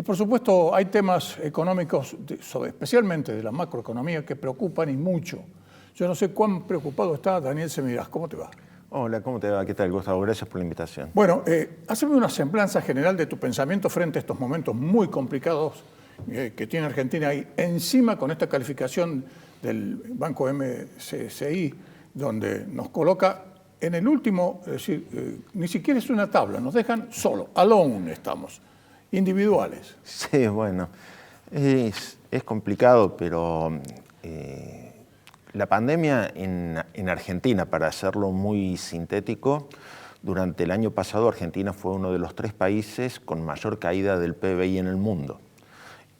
por supuesto hay temas económicos, especialmente de la macroeconomía, que preocupan y mucho. Yo no sé cuán preocupado está Daniel Semiraz. ¿Cómo te va? Hola, ¿cómo te va? ¿Qué tal, Gustavo? Gracias por la invitación. Bueno, hazme una semblanza general de tu pensamiento frente a estos momentos muy complicados que tiene Argentina ahí, encima con esta calificación del Banco MSCI, donde nos coloca en el último, es decir, ni siquiera es una tabla, nos dejan solo, alone estamos, individuales. Sí, bueno, es complicado, pero la pandemia en Argentina, para hacerlo muy sintético, durante el año pasado Argentina fue uno de los 3 países con mayor caída del PBI en el mundo.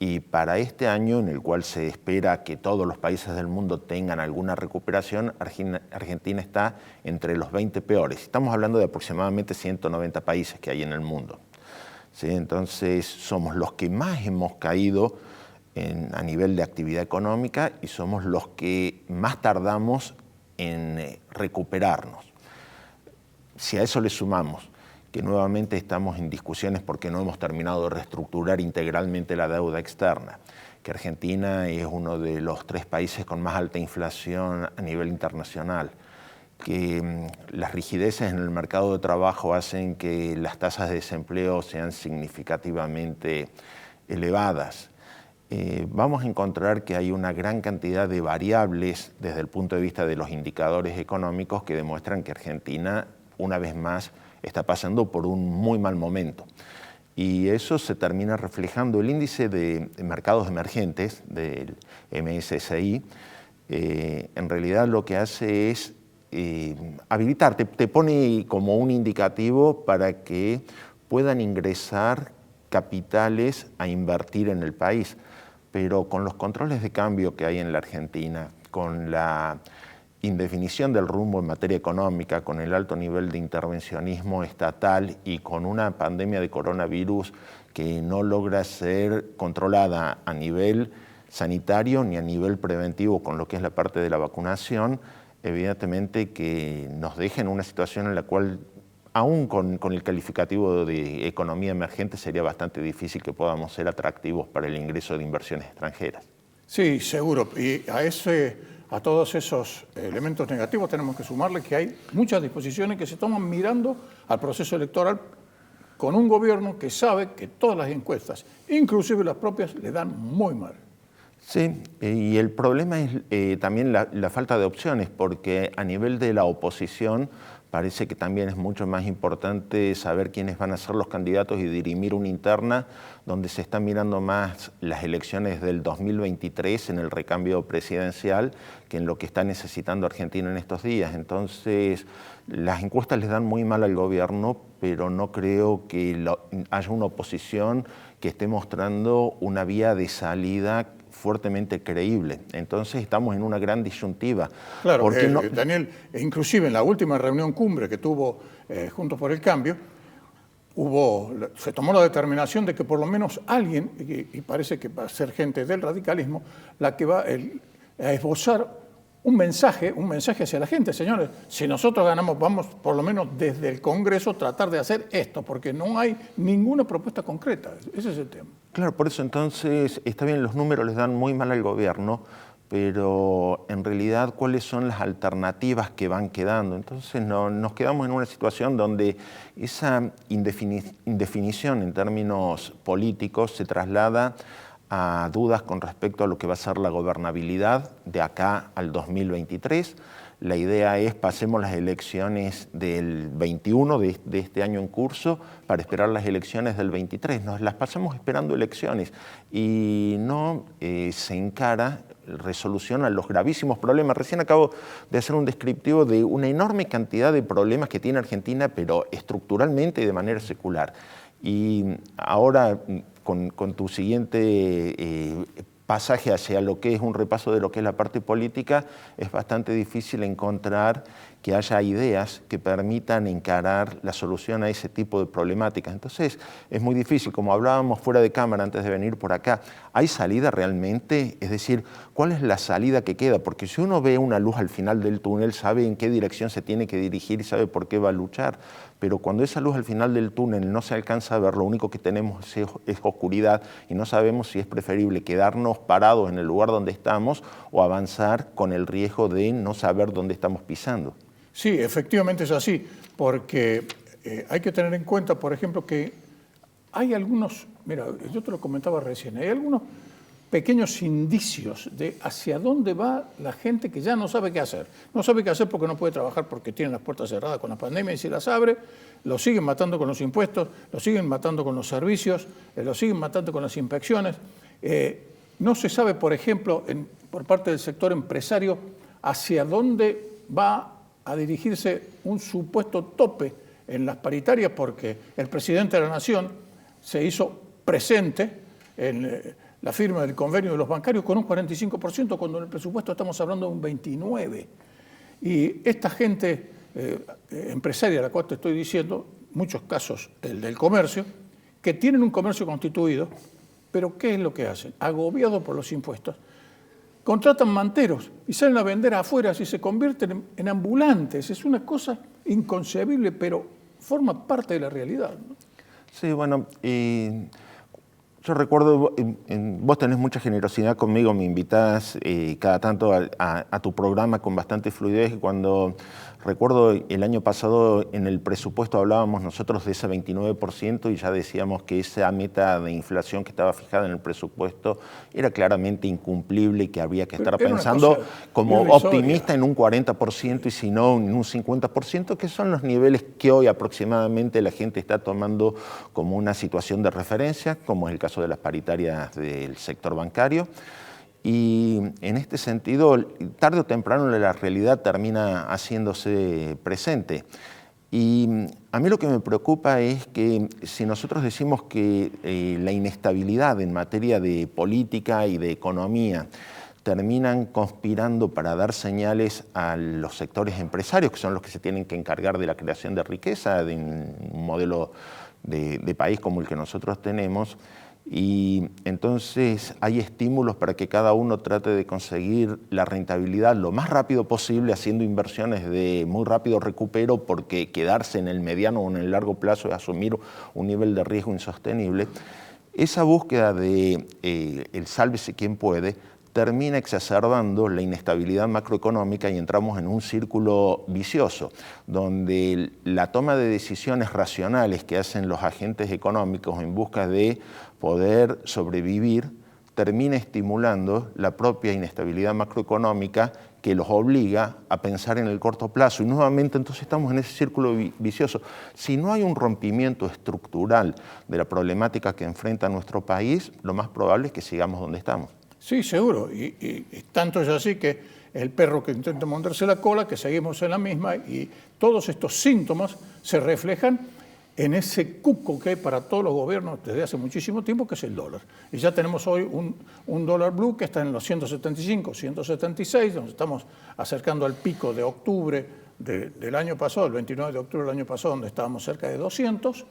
Y para este año, en el cual se espera que todos los países del mundo tengan alguna recuperación, Argentina está entre los 20 peores. Estamos hablando de aproximadamente 190 países que hay en el mundo. ¿Sí? Entonces, somos los que más hemos caído a nivel de actividad económica y somos los que más tardamos en recuperarnos. Si a eso le sumamos que nuevamente estamos en discusiones porque no hemos terminado de reestructurar integralmente la deuda externa, que Argentina es uno de los 3 países con más alta inflación a nivel internacional, que las rigideces en el mercado de trabajo hacen que las tasas de desempleo sean significativamente elevadas. Vamos a encontrar que hay una gran cantidad de variables desde el punto de vista de los indicadores económicos que demuestran que Argentina, una vez más, está pasando por un muy mal momento. Y eso se termina reflejando. El índice de mercados emergentes del MSCI, en realidad lo que hace es habilitar, te pone como un indicativo para que puedan ingresar capitales a invertir en el país. Pero con los controles de cambio que hay en la Argentina, con la indefinición del rumbo en materia económica, con el alto nivel de intervencionismo estatal y con una pandemia de coronavirus que no logra ser controlada a nivel sanitario ni a nivel preventivo con lo que es la parte de la vacunación, evidentemente que nos deja en una situación en la cual, aún con el calificativo de economía emergente, sería bastante difícil que podamos ser atractivos para el ingreso de inversiones extranjeras. Sí, seguro. Y a todos esos elementos negativos tenemos que sumarle que hay muchas disposiciones que se toman mirando al proceso electoral con un gobierno que sabe que todas las encuestas, inclusive las propias, le dan muy mal. Sí, y el problema es también la falta de opciones, porque a nivel de la oposición parece que también es mucho más importante saber quiénes van a ser los candidatos y dirimir una interna donde se están mirando más las elecciones del 2023 en el recambio presidencial que en lo que está necesitando Argentina en estos días. Entonces, las encuestas les dan muy mal al gobierno, pero no creo que haya una oposición que esté mostrando una vía de salida fuertemente creíble. Entonces estamos en una gran disyuntiva. Claro, Daniel, inclusive en la última reunión cumbre que tuvo Juntos por el Cambio, se tomó la determinación de que por lo menos alguien, y parece que va a ser gente del radicalismo, la que va a esbozar un mensaje hacia la gente. Señores, si nosotros ganamos, vamos por lo menos desde el Congreso tratar de hacer esto, porque no hay ninguna propuesta concreta. Ese es el tema. Claro, por eso entonces está bien, los números les dan muy mal al gobierno, pero en realidad, ¿cuáles son las alternativas que van quedando? Entonces nos quedamos en una situación donde esa indefinición en términos políticos se traslada a dudas con respecto a lo que va a ser la gobernabilidad de acá al 2023. La idea es pasemos las elecciones del 21 de este año en curso para esperar las elecciones del 23. Nos las pasamos esperando elecciones y no se encara resolución a los gravísimos problemas. Recién acabo de hacer un descriptivo de una enorme cantidad de problemas que tiene Argentina, pero estructuralmente y de manera secular. Y ahora, con tu siguiente pasaje hacia lo que es un repaso de lo que es la parte política, es bastante difícil encontrar que haya ideas que permitan encarar la solución a ese tipo de problemáticas. Entonces es muy difícil, como hablábamos fuera de cámara antes de venir por acá, ¿hay salida realmente? Es decir, ¿cuál es la salida que queda? Porque si uno ve una luz al final del túnel, sabe en qué dirección se tiene que dirigir y sabe por qué va a luchar, pero cuando esa luz al final del túnel no se alcanza a ver, lo único que tenemos es oscuridad y no sabemos si es preferible quedarnos parados en el lugar donde estamos o avanzar con el riesgo de no saber dónde estamos pisando. Sí, efectivamente es así, porque hay que tener en cuenta, por ejemplo, que hay algunos, mira, yo te lo comentaba recién, hay algunos pequeños indicios de hacia dónde va la gente que ya no sabe qué hacer. No sabe qué hacer porque no puede trabajar porque tienen las puertas cerradas con la pandemia y si las abre, lo siguen matando con los impuestos, lo siguen matando con los servicios, lo siguen matando con las inspecciones. No se sabe, por ejemplo, por parte del sector empresario, hacia dónde va a dirigirse un supuesto tope en las paritarias porque el presidente de la Nación se hizo presente en la firma del convenio de los bancarios con un 45% cuando en el presupuesto estamos hablando de un 29%. Y esta gente empresaria a la cual te estoy diciendo, muchos casos el del comercio, que tienen un comercio constituido, pero ¿qué es lo que hacen? Agobiados por los impuestos, contratan manteros y salen a vender afuera y se convierten en ambulantes. Es una cosa inconcebible, pero forma parte de la realidad, ¿no? Sí, bueno, yo recuerdo, vos tenés mucha generosidad conmigo, me invitás cada tanto a tu programa con bastante fluidez y cuando recuerdo el año pasado en el presupuesto hablábamos nosotros de ese 29% y ya decíamos que esa meta de inflación que estaba fijada en el presupuesto era claramente incumplible y que había que estar pensando como optimista en un 40% y si no en un 50%, que son los niveles que hoy aproximadamente la gente está tomando como una situación de referencia, como es el caso de las paritarias del sector bancario. Y en este sentido, tarde o temprano la realidad termina haciéndose presente. Y a mí lo que me preocupa es que si nosotros decimos que la inestabilidad en materia de política y de economía terminan conspirando para dar señales a los sectores empresarios, que son los que se tienen que encargar de la creación de riqueza, de un modelo de país como el que nosotros tenemos, y entonces hay estímulos para que cada uno trate de conseguir la rentabilidad lo más rápido posible haciendo inversiones de muy rápido recupero porque quedarse en el mediano o en el largo plazo es asumir un nivel de riesgo insostenible. Esa búsqueda de el sálvese quien puede termina exacerbando la inestabilidad macroeconómica y entramos en un círculo vicioso, donde la toma de decisiones racionales que hacen los agentes económicos en busca de poder sobrevivir termina estimulando la propia inestabilidad macroeconómica que los obliga a pensar en el corto plazo. Y nuevamente entonces estamos en ese círculo vicioso. Si no hay un rompimiento estructural de la problemática que enfrenta nuestro país, lo más probable es que sigamos donde estamos. Sí, seguro. Y tanto es así que el perro que intenta morderse la cola, que seguimos en la misma, y todos estos síntomas se reflejan en ese cuco que hay para todos los gobiernos desde hace muchísimo tiempo, que es el dólar. Y ya tenemos hoy un dólar blue que está en los 175, 176, nos estamos acercando al pico de octubre del año pasado, el 29 de octubre del año pasado, donde estábamos cerca de 200,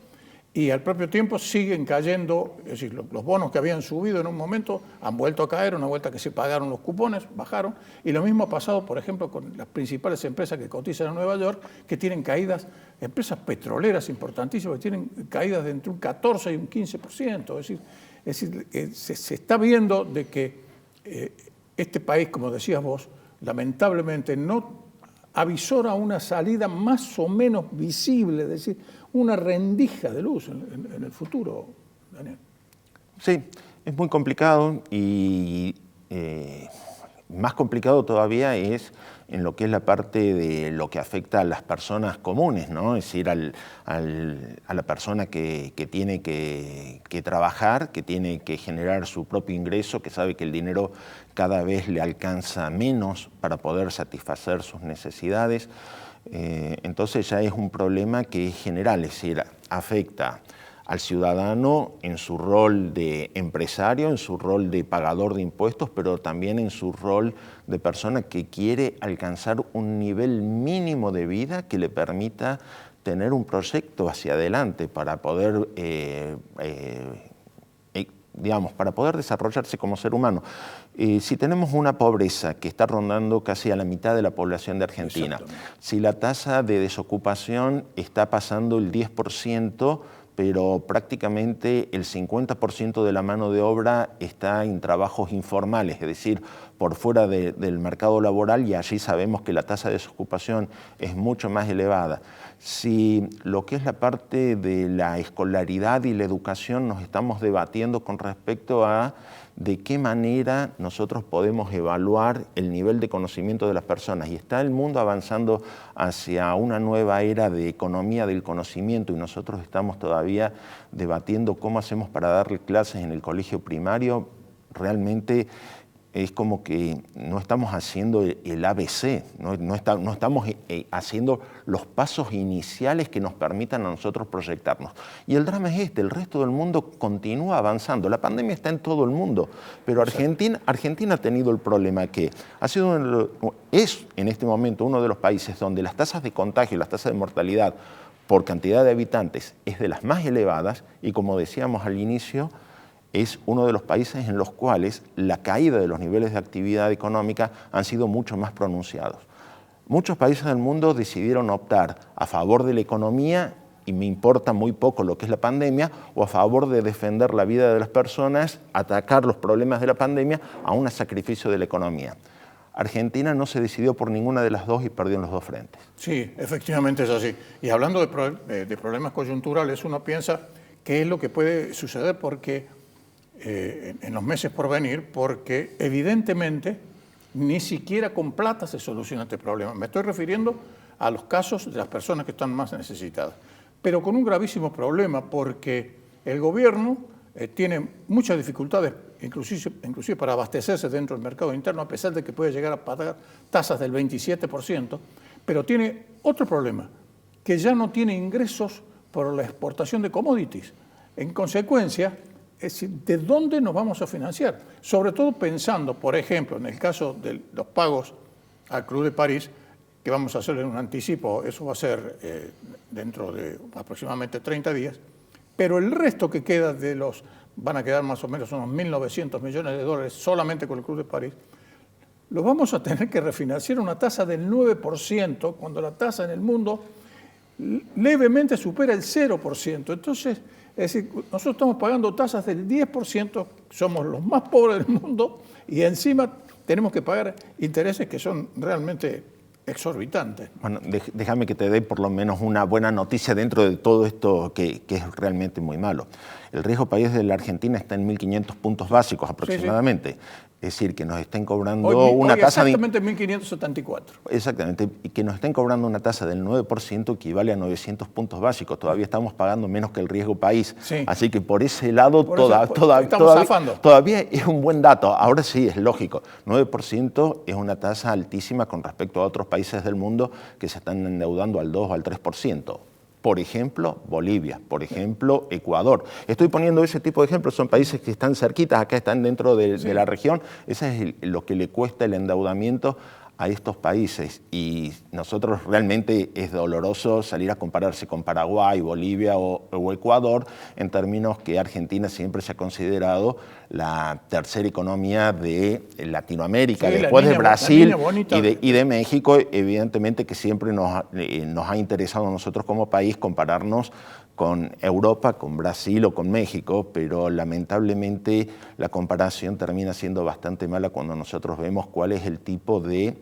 y al propio tiempo siguen cayendo, es decir, los bonos que habían subido en un momento han vuelto a caer, una vuelta que se pagaron los cupones, bajaron, y lo mismo ha pasado, por ejemplo, con las principales empresas que cotizan en Nueva York, que tienen caídas, empresas petroleras importantísimas, que tienen caídas de entre un 14 y un 15%, es decir, se está viendo de que este país, como decías vos, lamentablemente no avisora una salida más o menos visible, es decir, una rendija de luz en el futuro, Daniel. Sí, es muy complicado y más complicado todavía es en lo que es la parte de lo que afecta a las personas comunes, ¿no? Es decir, a la persona que tiene que trabajar, que tiene que generar su propio ingreso, que sabe que el dinero cada vez le alcanza menos para poder satisfacer sus necesidades. Entonces ya es un problema que es general, es decir, afecta al ciudadano en su rol de empresario, en su rol de pagador de impuestos, pero también en su rol de persona que quiere alcanzar un nivel mínimo de vida que le permita tener un proyecto hacia adelante para poder, para poder desarrollarse como ser humano. Si tenemos una pobreza que está rondando casi a la mitad de la población de Argentina, si la tasa de desocupación está pasando el 10%, pero prácticamente el 50% de la mano de obra está en trabajos informales, es decir, por fuera del mercado laboral, y allí sabemos que la tasa de desocupación es mucho más elevada. Si lo que es la parte de la escolaridad y la educación nos estamos debatiendo con respecto a de qué manera nosotros podemos evaluar el nivel de conocimiento de las personas. Y está el mundo avanzando hacia una nueva era de economía del conocimiento y nosotros estamos todavía debatiendo cómo hacemos para darle clases en el colegio primario. Realmente es como que no estamos haciendo el ABC, no estamos haciendo los pasos iniciales que nos permitan a nosotros proyectarnos. Y el drama es este, el resto del mundo continúa avanzando. La pandemia está en todo el mundo, pero Argentina ha tenido el problema que es en este momento uno de los países donde las tasas de contagio, las tasas de mortalidad por cantidad de habitantes es de las más elevadas y, como decíamos al inicio, es uno de los países en los cuales la caída de los niveles de actividad económica han sido mucho más pronunciados. Muchos países del mundo decidieron optar a favor de la economía, y me importa muy poco lo que es la pandemia, o a favor de defender la vida de las personas, atacar los problemas de la pandemia a un sacrificio de la economía. Argentina no se decidió por ninguna de las dos y perdió en los dos frentes. Sí, efectivamente es así. Y hablando de problemas coyunturales, uno piensa qué es lo que puede suceder porque en los meses por venir, porque evidentemente ni siquiera con plata se soluciona este problema. Me estoy refiriendo a los casos de las personas que están más necesitadas, pero con un gravísimo problema porque el gobierno tiene muchas dificultades, inclusive para abastecerse dentro del mercado interno, a pesar de que puede llegar a pagar tasas del 27%, pero tiene otro problema, que ya no tiene ingresos por la exportación de commodities. En consecuencia, es decir, ¿de dónde nos vamos a financiar? Sobre todo pensando, por ejemplo, en el caso de los pagos al Club de París, que vamos a hacer en un anticipo, eso va a ser dentro de aproximadamente 30 días, pero el resto que queda van a quedar más o menos unos 1.900 millones de dólares solamente con el Club de París, los vamos a tener que refinanciar a una tasa del 9%, cuando la tasa en el mundo levemente supera el 0%. Entonces, es decir, nosotros estamos pagando tasas del 10%, somos los más pobres del mundo y encima tenemos que pagar intereses que son realmente exorbitantes. Bueno, déjame que te dé por lo menos una buena noticia dentro de todo esto que es realmente muy malo. El riesgo país de la Argentina está en 1.500 puntos básicos aproximadamente. Sí, sí. Es decir, que nos estén cobrando una tasa exactamente 1.574. Exactamente, y que nos estén cobrando una tasa del 9% equivale a 900 puntos básicos. Todavía estamos pagando menos que el riesgo país. Sí. Así que por ese lado todavía es un buen dato. Ahora sí, es lógico. 9% es una tasa altísima con respecto a otros países del mundo que se están endeudando al 2 o al 3%. Por ejemplo, Bolivia, por ejemplo, Ecuador. Estoy poniendo ese tipo de ejemplos, son países que están cerquitas, acá están dentro de la región. Eso es lo que le cuesta el endeudamiento a estos países. Y nosotros realmente es doloroso salir a compararse con Paraguay, Bolivia o Ecuador, en términos que Argentina siempre se ha considerado la tercera economía de Latinoamérica, sí, después de Brasil y de México. Evidentemente que siempre nos ha interesado a nosotros como país compararnos con Europa, con Brasil o con México, pero lamentablemente la comparación termina siendo bastante mala cuando nosotros vemos cuál es el tipo de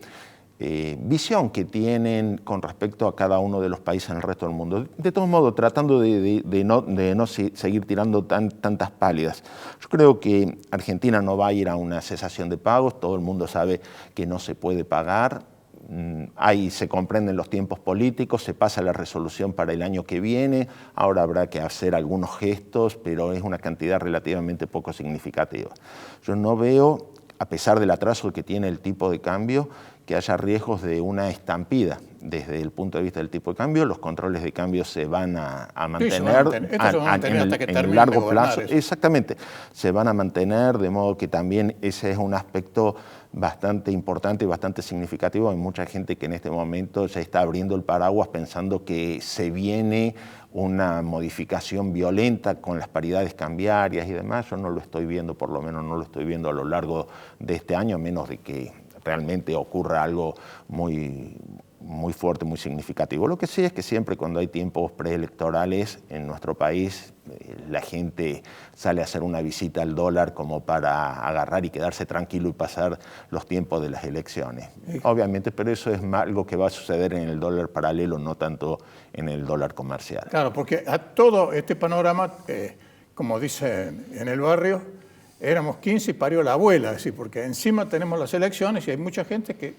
visión que tienen con respecto a cada uno de los países en el resto del mundo. De todos modos, tratando de no seguir tirando tantas pálidas. Yo creo que Argentina no va a ir a una cesación de pagos, todo el mundo sabe que no se puede pagar. Ahí se comprenden los tiempos políticos, se pasa la resolución para el año que viene, ahora habrá que hacer algunos gestos, pero es una cantidad relativamente poco significativa. Yo no veo, a pesar del atraso que tiene el tipo de cambio, que haya riesgos de una estampida. Desde el punto de vista del tipo de cambio, los controles de cambio se van a mantener, en el largo plazo. Exactamente, se van a mantener, de modo que también ese es un aspecto bastante importante y bastante significativo. Hay mucha gente que en este momento ya está abriendo el paraguas pensando que se viene una modificación violenta con las paridades cambiarias y demás. Yo no lo estoy viendo, por lo menos no lo estoy viendo a lo largo de este año, a menos de que realmente ocurra algo muy fuerte, muy significativo. Lo que sí es que siempre cuando hay tiempos preelectorales en nuestro país, la gente sale a hacer una visita al dólar como para agarrar y quedarse tranquilo y pasar los tiempos de las elecciones. Obviamente, pero eso es algo que va a suceder en el dólar paralelo, no tanto en el dólar comercial. Claro, porque a todo este panorama, como dicen en el barrio, éramos 15 y parió la abuela, es decir, porque encima tenemos las elecciones y hay mucha gente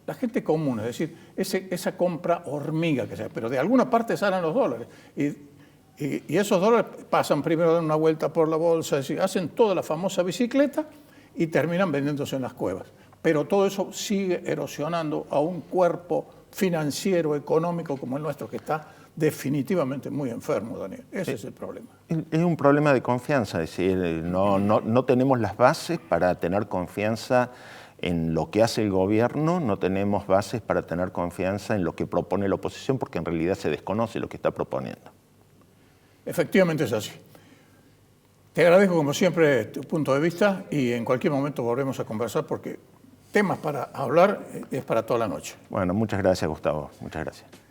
la gente común, es decir, esa compra hormiga que sea, pero de alguna parte salen los dólares. Y esos dólares pasan primero a dar una vuelta por la bolsa, es decir, hacen toda la famosa bicicleta y terminan vendiéndose en las cuevas. Pero todo eso sigue erosionando a un cuerpo financiero, económico como el nuestro, que está definitivamente muy enfermo, Daniel. Ese es el problema. Es un problema de confianza, es decir, no tenemos las bases para tener confianza en lo que hace el gobierno, no tenemos bases para tener confianza en lo que propone la oposición, porque en realidad se desconoce lo que está proponiendo. Efectivamente es así. Te agradezco como siempre tu punto de vista y en cualquier momento volvemos a conversar porque temas para hablar es para toda la noche. Bueno, muchas gracias, Gustavo. Muchas gracias.